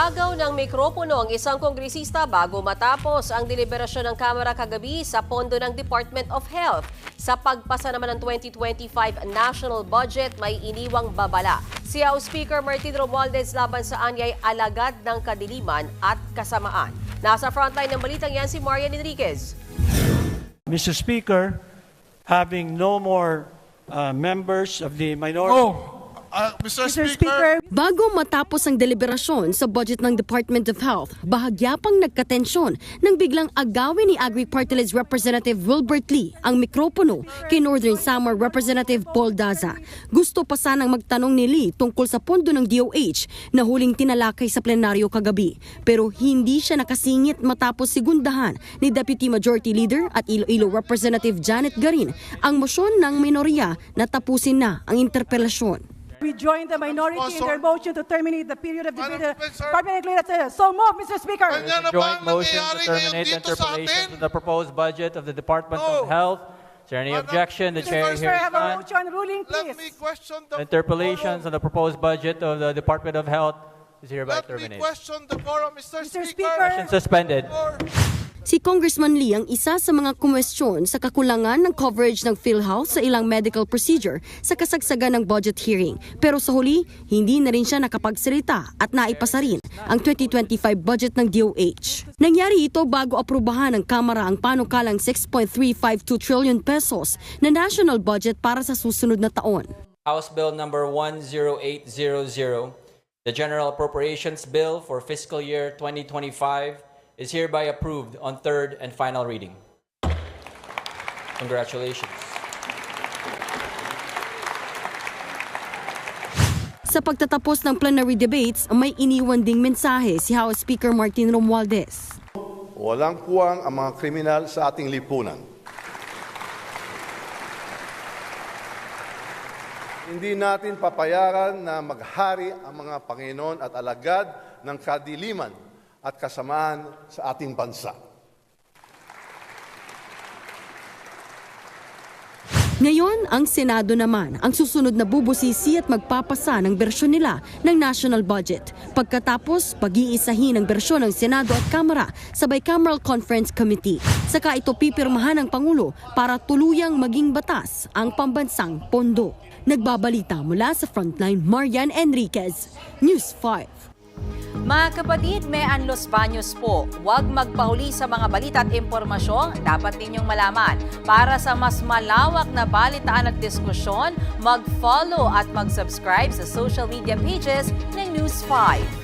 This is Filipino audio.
Inagaw ng mikropono ang isang kongresista bago matapos ang deliberasyon ng Kamara kagabi sa pondo ng Department of Health. Sa pagpasa naman ng 2025 national budget, may iniwang babala. Si House Speaker Martin Romualdez laban sa anyay alagad ng kadiliman at kasamaan. Nasa frontline ng balitang yan si Marian Enriquez. Mr. Speaker, having no more members of the minority... Mr. Speaker. Bago matapos ang deliberasyon sa budget ng Department of Health, bahagya pang nagkatensyon nang biglang agawin ni Agri Party List Representative Wilbert Lee ang mikropono kay Northern Samar Representative Paul Daza. Gusto pa sanang magtanong ni Lee tungkol sa pondo ng DOH na huling tinalakay sa plenaryo kagabi. Pero hindi siya nakasingit matapos sigundahan ni Deputy Majority Leader at Iloilo Representative Janet Garin ang motion ng minorya na tapusin na ang interpelasyon. We join the minority in their motion to terminate the period of debate. So move, Mr. Speaker. Joint motion to terminate interpellations of the proposed budget of the Department of Health. Is there any objection? The chair Mr. hears have a none. motion ruling, Let me please. question the Interpellations on the proposed budget of the Department of Health is hereby Let me terminated. question the quorum, Mr. Mr. Speaker. Session suspended. Si Congressman Lee ang isa sa mga kumwestiyon sa kakulangan ng coverage ng PhilHealth sa ilang medical procedure sa kasagsagan ng budget hearing. Pero sa huli, hindi na rin siya nakapagsalita at naipasa rin ang 2025 budget ng DOH. Nangyari ito bago aprubahan ng Kamara ang panukalang 6.352 trillion pesos na national budget para sa susunod na taon. House Bill number 10800, the General Appropriations Bill for fiscal year 2025 is hereby approved on third and final reading. Congratulations. Sa pagtatapos ng plenary debates, may iniwan ding mensahe si House Speaker Martin Romualdez. Walang puwang ang mga kriminal sa ating lipunan. Hindi natin papayaran na maghari ang mga Panginoon at alagad ng kadiliman at kasamaan sa ating bansa. Ngayon, ang Senado naman ang susunod na bubusisi at magpapasa ng bersyon nila ng national budget. Pagkatapos, pag-iisahin ang bersyon ng Senado at Kamara sa Bicameral Conference Committee. Saka ito pipirmahan ng Pangulo para tuluyang maging batas ang pambansang pondo. Nagbabalita mula sa Frontline, Marian Enriquez, News 5. Mga kapatid, Mean Los Baños po. Huwag magpahuli sa mga balita at impormasyong dapat ninyong malaman. Para sa mas malawak na balitaan at diskusyon, mag-follow at mag-subscribe sa social media pages ng News 5.